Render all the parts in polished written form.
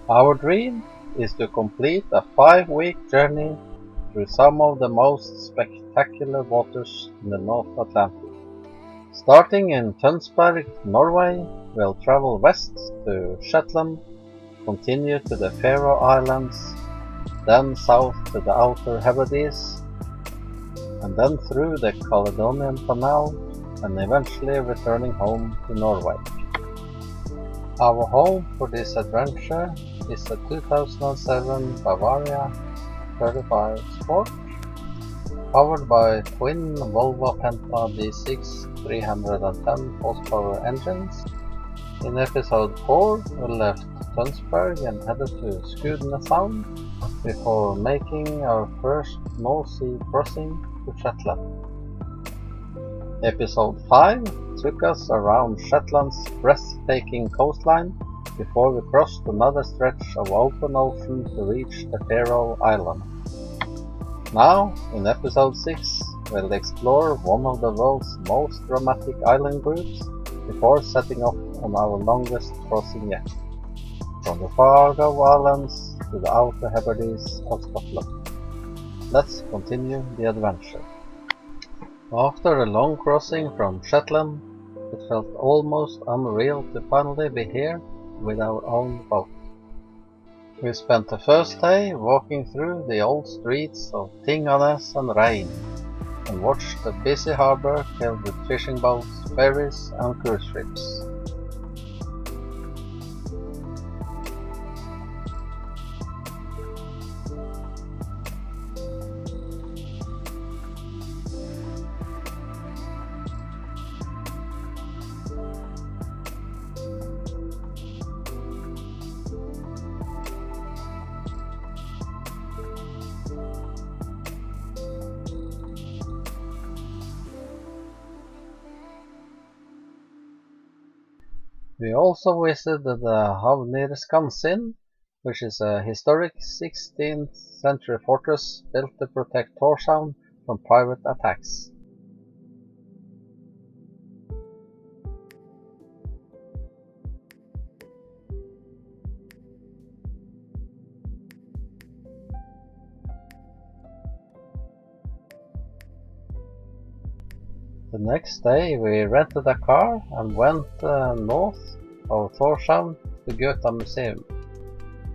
Our dream is to complete a 5-week journey through some of the most spectacular waters in the North Atlantic. Starting in Tønsberg, Norway, we'll travel west to Shetland, continue to the Faroe Islands, then south to the Outer Hebrides, and then through the Caledonian Canal, and eventually returning home to Norway. Our home for this adventure is the 2007 Bavaria 35 Sport, powered by twin Volvo Penta V6 310 horsepower engines. In episode 4 we left Tønsberg and headed to Skudeneshavn before making our first North Sea crossing to Shetland. Episode 5 took us around Shetland's breathtaking coastline before we crossed another stretch of open ocean to reach the Faroe Islands. Now, in episode 6, we'll explore one of the world's most dramatic island groups before setting off on our longest crossing yet, from the Faroe Islands to the Outer Hebrides of Scotland. Let's continue the adventure. After a long crossing from Shetland, it felt almost unreal to finally be here with our own boat. We spent the first day walking through the old streets of Mykines and Rein, and watched the busy harbour filled with fishing boats, ferries and cruise ships. We also visited the Havnir which is a historic 16th century fortress built to protect Tórshavn from pirate attacks. The next day we rented a car and went north of Tórshavn to Goethe Museum.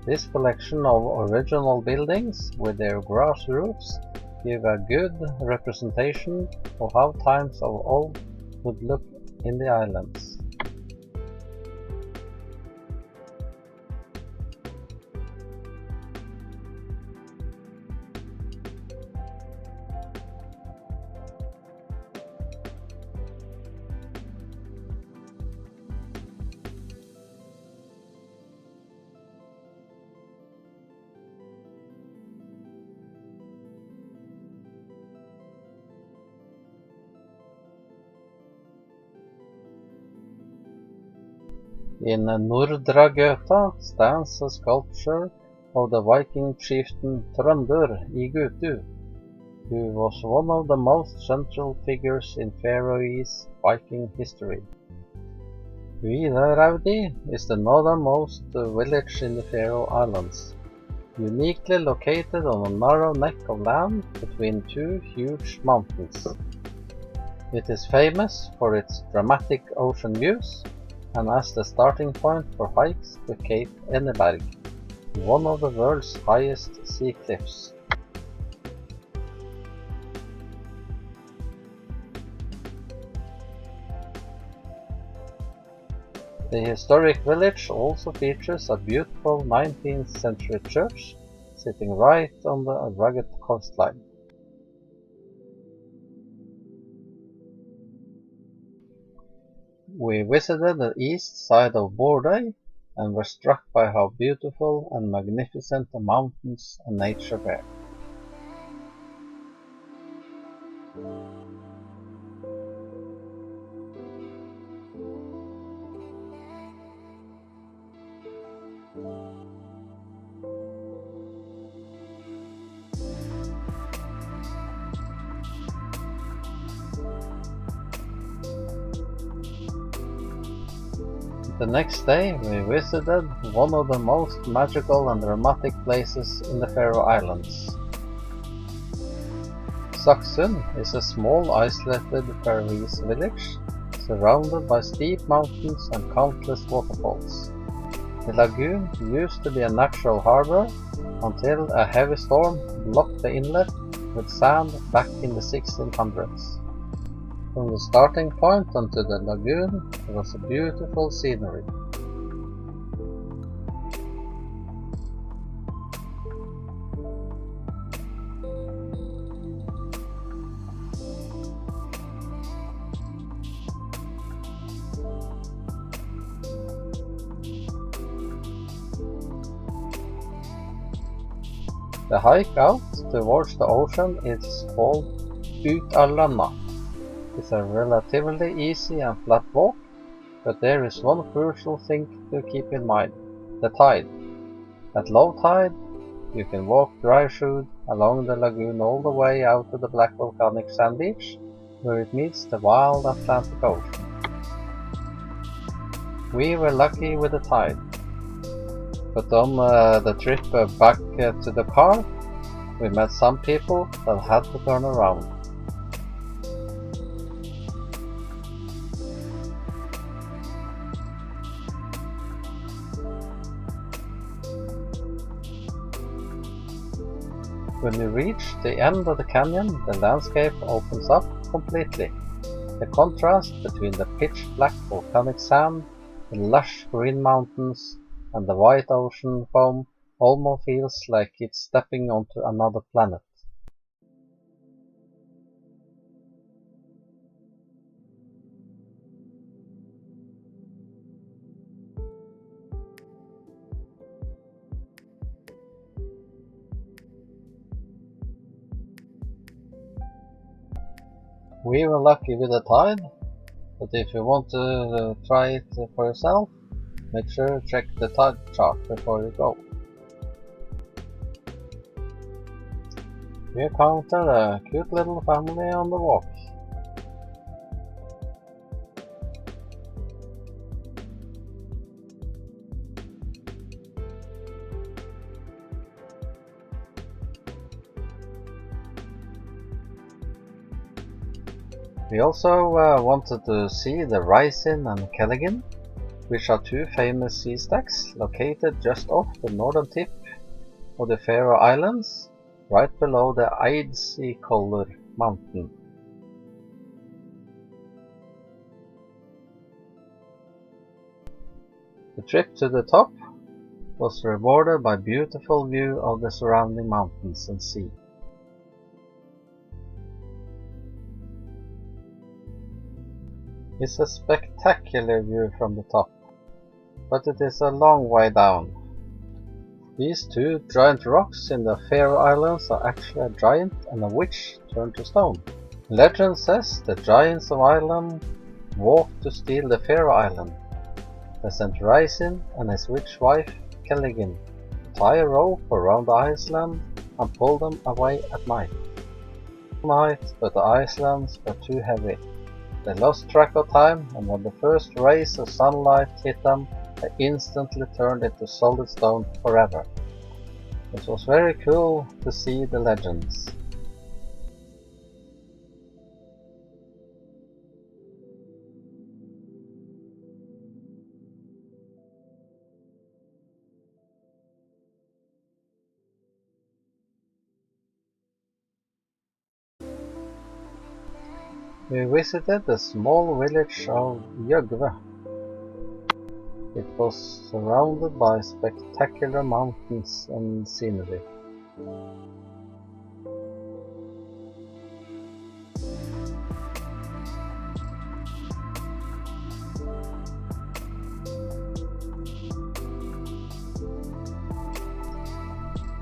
This collection of original buildings with their grass roofs give a good representation of how times of old would look in the islands. In Nordra Göta stands a sculpture of the Viking chieftain Tróndur I Gutu, who was one of the most central figures in Faroese Viking history. Viðaravdi is the northernmost village in the Faroe Islands, uniquely located on a narrow neck of land between two huge mountains. It is famous for its dramatic ocean views and as the starting point for hikes to Cape Eneberg, one of the world's highest sea cliffs. The historic village also features a beautiful 19th century church sitting right on the rugged coastline. We visited the east side of Bordøy and were struck by how beautiful and magnificent the mountains and nature were. The next day we visited one of the most magical and dramatic places in the Faroe Islands. Saksund is a small isolated Faroese village surrounded by steep mountains and countless waterfalls. The lagoon used to be a natural harbor until a heavy storm blocked the inlet with sand back in the 1600s. From the starting point onto the lagoon there was a beautiful scenery. The hike out towards the ocean is called Utalanda. It's a relatively easy and flat walk, but there is one crucial thing to keep in mind: the tide. At low tide, you can walk dry-shoed along the lagoon all the way out to the black volcanic sand beach, where it meets the wild Atlantic Ocean. We were lucky with the tide, but on the trip back to the car, we met some people that had to turn around. When you reach the end of the canyon, the landscape opens up completely. The contrast between the pitch-black volcanic sand, the lush green mountains, and the white ocean foam almost feels like it's stepping onto another planet. We were lucky with the tide, but if you want to try it for yourself, make sure to check the tide chart before you go. We encountered a cute little family on the walk. We also wanted to see the Raisin and Kelligin, which are two famous sea stacks located just off the northern tip of the Faroe Islands, right below the Eidsikolur mountain. The trip to the top was rewarded by a beautiful view of the surrounding mountains and sea. It's a spectacular view from the top, but it is a long way down. These two giant rocks in the Faroe Islands are actually a giant and a witch turned to stone. Legend says the giants of Ireland walked to steal the Faroe Island. They sent Raisin and his witch wife Kelligin to tie a rope around the Iceland and pull them away at night. But the Icelands were too heavy. They lost track of time, and when the first rays of sunlight hit them, they instantly turned into solid stone forever. It was very cool to see the legends. We visited the small village of Jøgve. It was surrounded by spectacular mountains and scenery.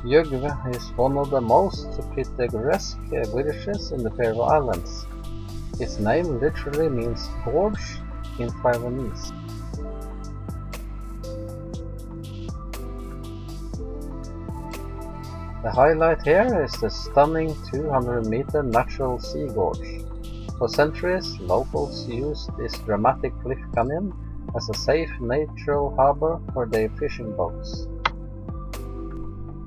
Jøgve is one of the most picturesque villages in the Faroe Islands. Its name literally means gorge in Faroese. The highlight here is the stunning 200-meter natural sea gorge. For centuries, locals used this dramatic cliff canyon as a safe natural harbor for their fishing boats.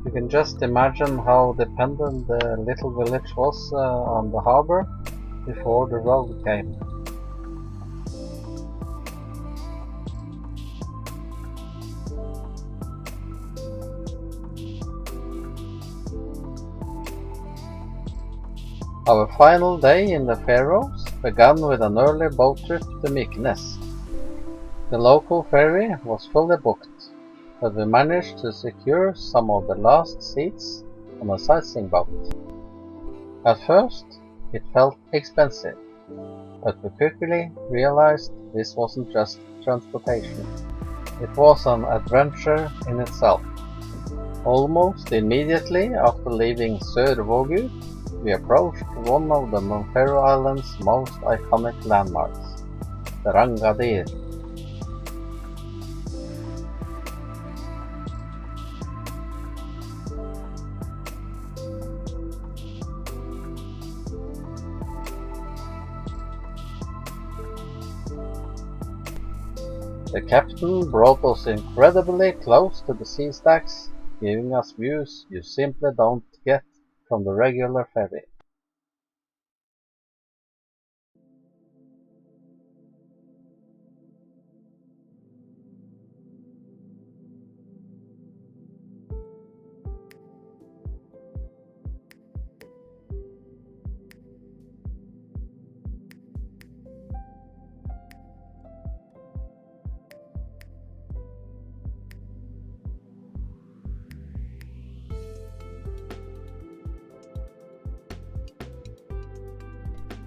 You can just imagine how dependent the little village was on the harbor before the road came. Our final day in the Faroes began with an early boat trip to Mykines. The local ferry was fully booked, but we managed to secure some of the last seats on a sightseeing boat. At first, it felt expensive, but we quickly realized this wasn't just transportation. It was an adventure in itself. Almost immediately after leaving Sør-Vågur, we approached one of the Faroe Islands' most iconic landmarks, the Rangadir. The captain brought us incredibly close to the sea stacks, giving us views you simply don't get from the regular ferry.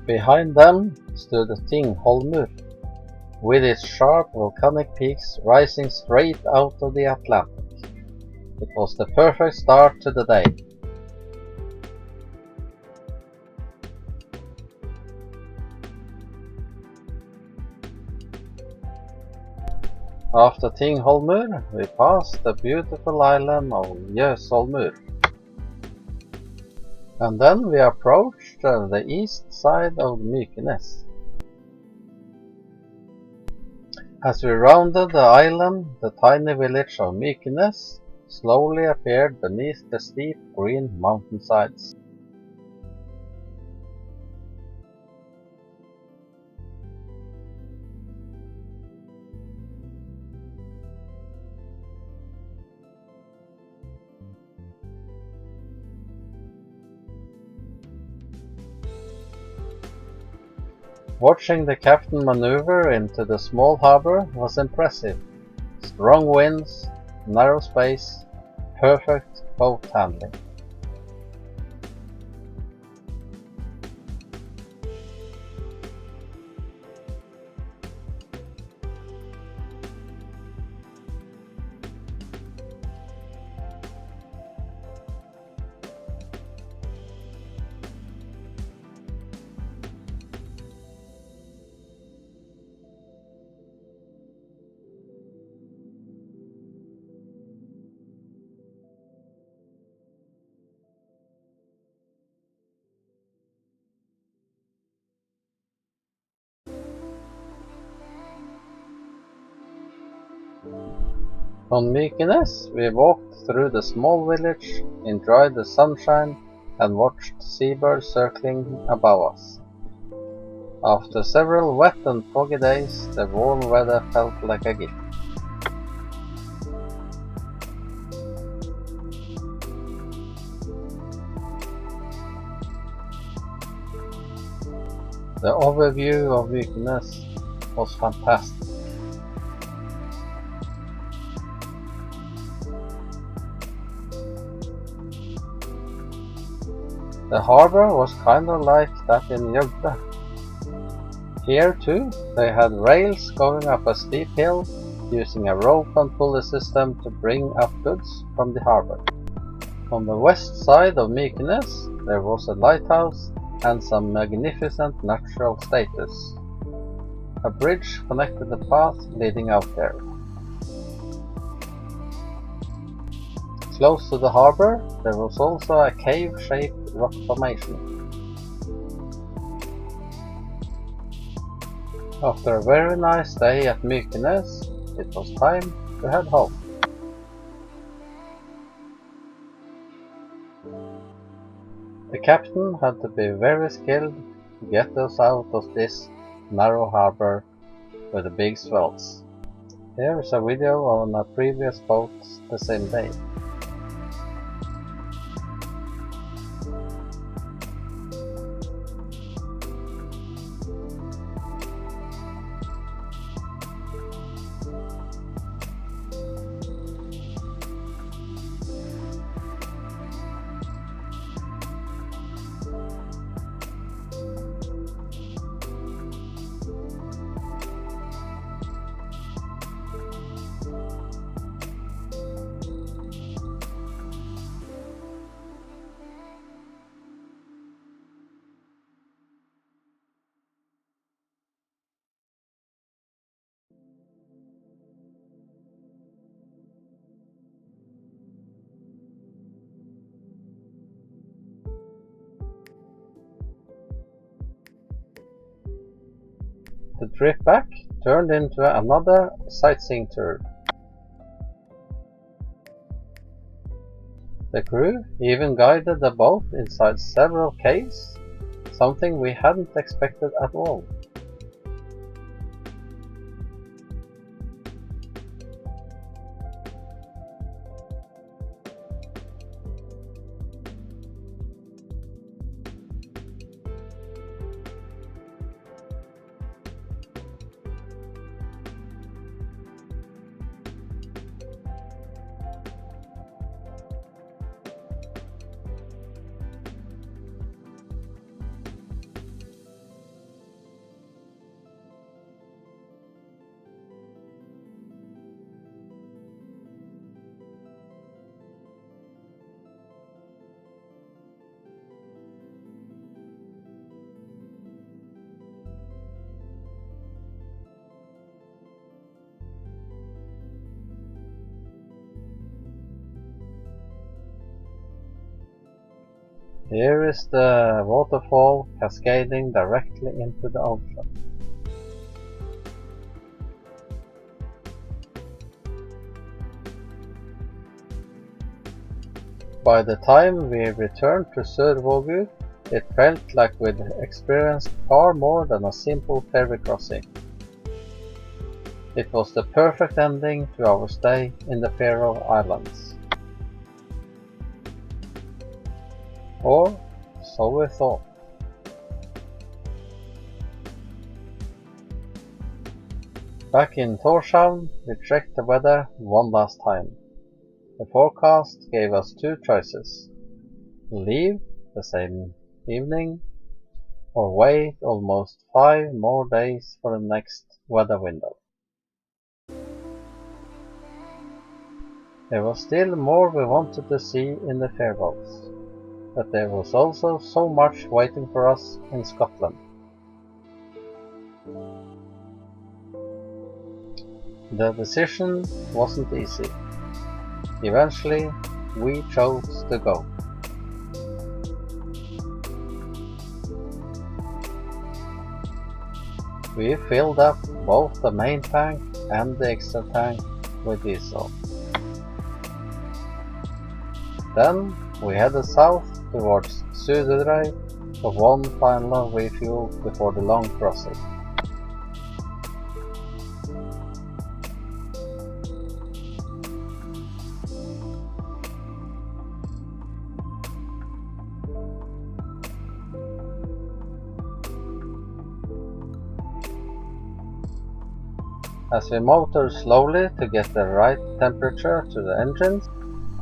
Behind them stood Thingholmur, with its sharp volcanic peaks rising straight out of the Atlantic. It was the perfect start to the day. After Thingholmur, we passed the beautiful island of Jøsolmur. And then we approached the east side of Mykines. As we rounded the island, the tiny village of Mykines slowly appeared beneath the steep green mountainsides. Watching the captain maneuver into the small harbor was impressive. Strong winds, narrow space, perfect boat handling. On Mykines, we walked through the small village, enjoyed the sunshine, and watched seabirds circling above us. After several wet and foggy days, the warm weather felt like a gift. The overview of Mykines was fantastic. The harbor was kinda like that in Jøgda. Here too, they had rails going up a steep hill, using a rope and pulley system to bring up goods from the harbor. On the west side of Mykines, there was a lighthouse and some magnificent natural status. A bridge connected the path leading out there. Close to the harbor, there was also a cave-shaped rock formation. After a very nice day at Mykines, it was time to head home. The captain had to be very skilled to get us out of this narrow harbor with the big swells. Here is a video on a previous boat the same day. The trip back turned into another sightseeing tour. The crew even guided the boat inside several caves, something we hadn't expected at all. Here is the waterfall cascading directly into the ocean. By the time we returned to Sørvågur, it felt like we'd experienced far more than a simple ferry crossing. It was the perfect ending to our stay in the Faroe Islands. Or so we thought. Back in Tórshavn, we checked the weather one last time. The forecast gave us two choices: leave the same evening, or wait almost 5 more days for the next weather window. There was still more we wanted to see in the Faroes, but there was also so much waiting for us in Scotland. The decision wasn't easy. Eventually, we chose to go. We filled up both the main tank and the extra tank with diesel. Then we headed south towards Suðuroy for one final refuel before the long crossing. As we motored slowly to get the right temperature to the engines,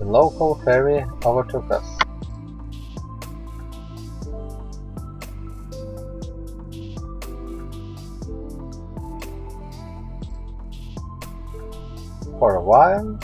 the local ferry overtook us. For a while,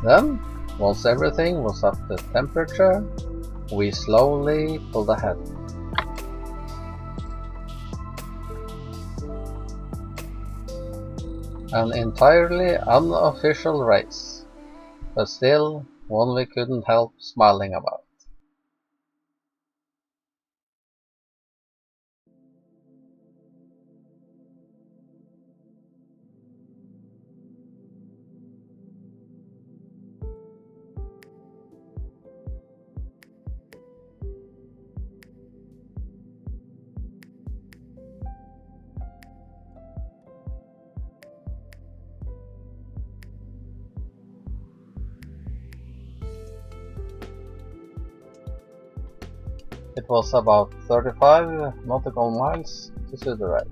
Then, once everything was up to temperature, we slowly pulled ahead. An entirely unofficial race, but still one we couldn't help smiling about. It was about 35 nautical miles to Suðuroy.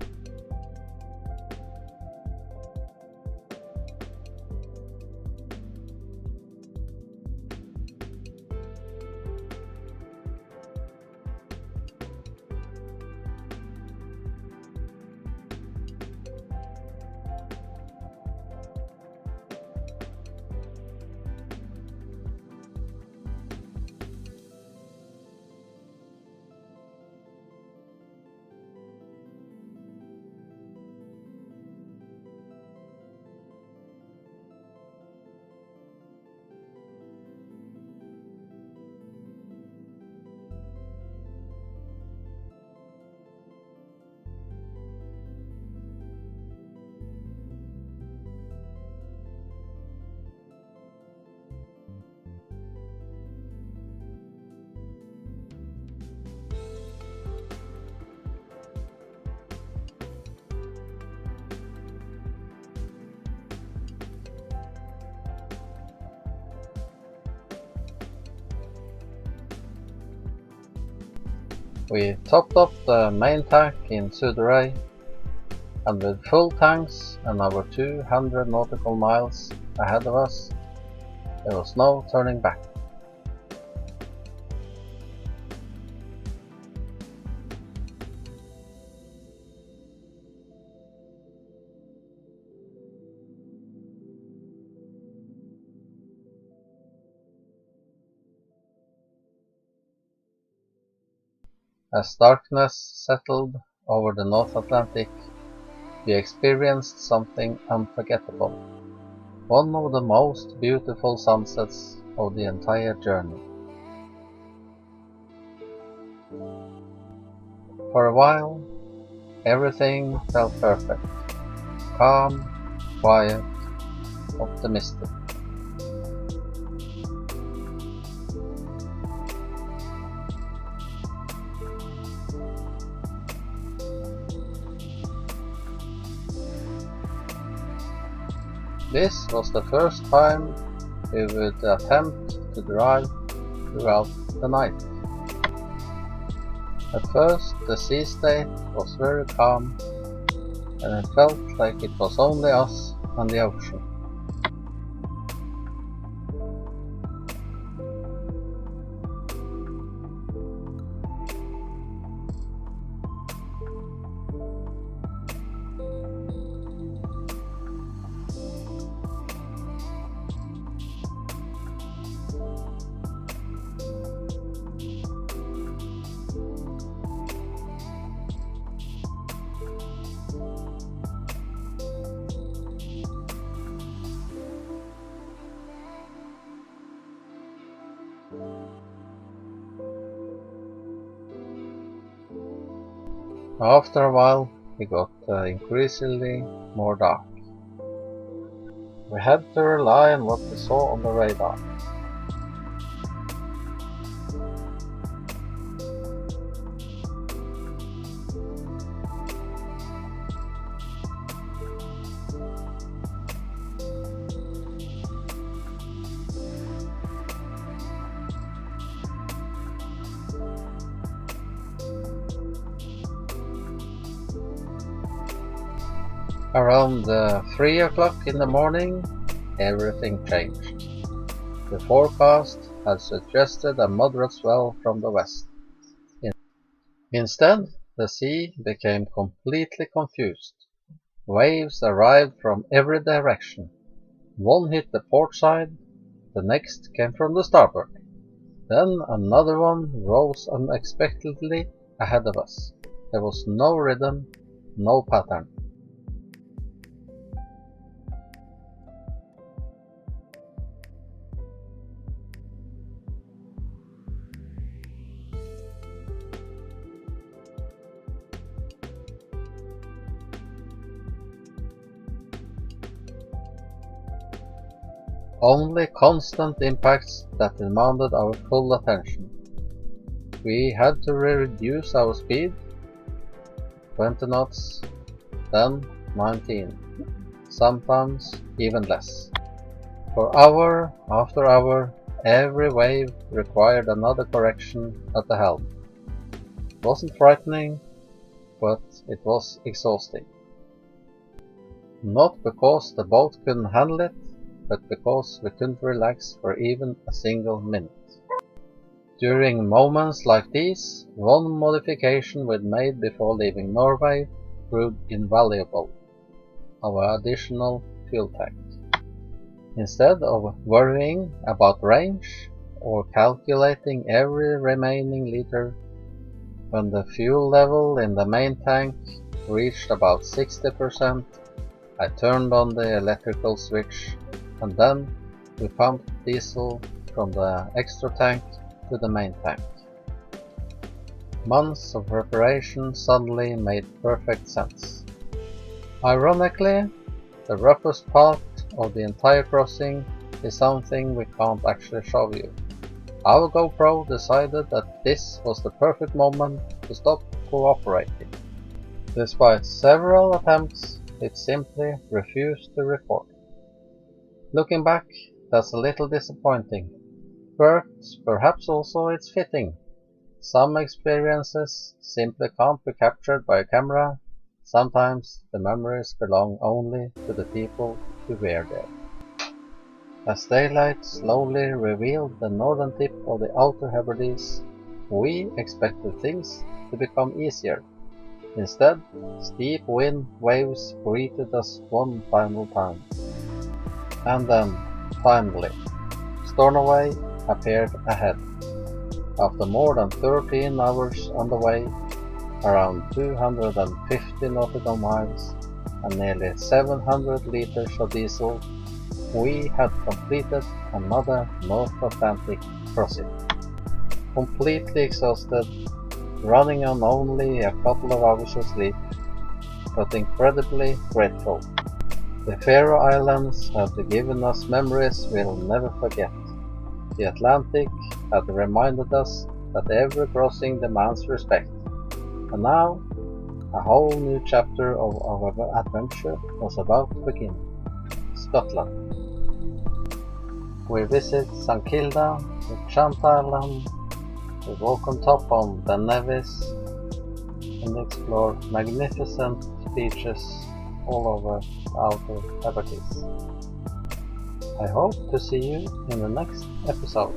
We topped up the main tank in Suðuroy, and with full tanks and over 200 nautical miles ahead of us, there was no turning back. As darkness settled over the North Atlantic, we experienced something unforgettable, one of the most beautiful sunsets of the entire journey. For a while, everything felt perfect, calm, quiet, optimistic. This was the first time we would attempt to drive throughout the night. At first the sea state was very calm, and it felt like it was only us and the ocean. After a while, it got increasingly more dark. We had to rely on what we saw on the radar. Around 3 o'clock in the morning, everything changed. The forecast had suggested a moderate swell from the west. Instead, the sea became completely confused. Waves arrived from every direction. One hit the port side, The next came from the starboard. Then another one rose unexpectedly ahead of us. There was no rhythm, no pattern. Only constant impacts that demanded our full attention. We had to reduce our speed, 20 knots, then 19, sometimes even less. For hour after hour, every wave required another correction at the helm. It wasn't frightening, but it was exhausting. Not because the boat couldn't handle it, but because we couldn't relax for even a single minute. During moments like these, one modification we'd made before leaving Norway proved invaluable: our additional fuel tank. Instead of worrying about range or calculating every remaining liter, when the fuel level in the main tank reached about 60%, I turned on the electrical switch, and then we pumped diesel from the extra tank to the main tank. Months of preparation suddenly made perfect sense. Ironically, the roughest part of the entire crossing is something we can't actually show you. Our GoPro decided that this was the perfect moment to stop cooperating. Despite several attempts, it simply refused to record. Looking back, that's a little disappointing, but perhaps also it's fitting. Some experiences simply can't be captured by a camera. Sometimes the memories belong only to the people who were there. As daylight slowly revealed the northern tip of the Outer Hebrides, we expected things to become easier. Instead, steep wind waves greeted us one final time. And then, finally, Stornoway appeared ahead. After more than 13 hours on the way, around 250 nautical miles, and nearly 700 liters of diesel, we had completed another North Atlantic crossing. Completely exhausted, running on only a couple of hours of sleep, but incredibly grateful. The Faroe Islands had given us memories we'll never forget. The Atlantic had reminded us that every crossing demands respect. And now, a whole new chapter of our adventure was about to begin. Scotland. We visit St Kilda, the Chant Island, we walk on top on the Nevis, and explore magnificent beaches all over the Outer Hebrides. I hope to see you in the next episode.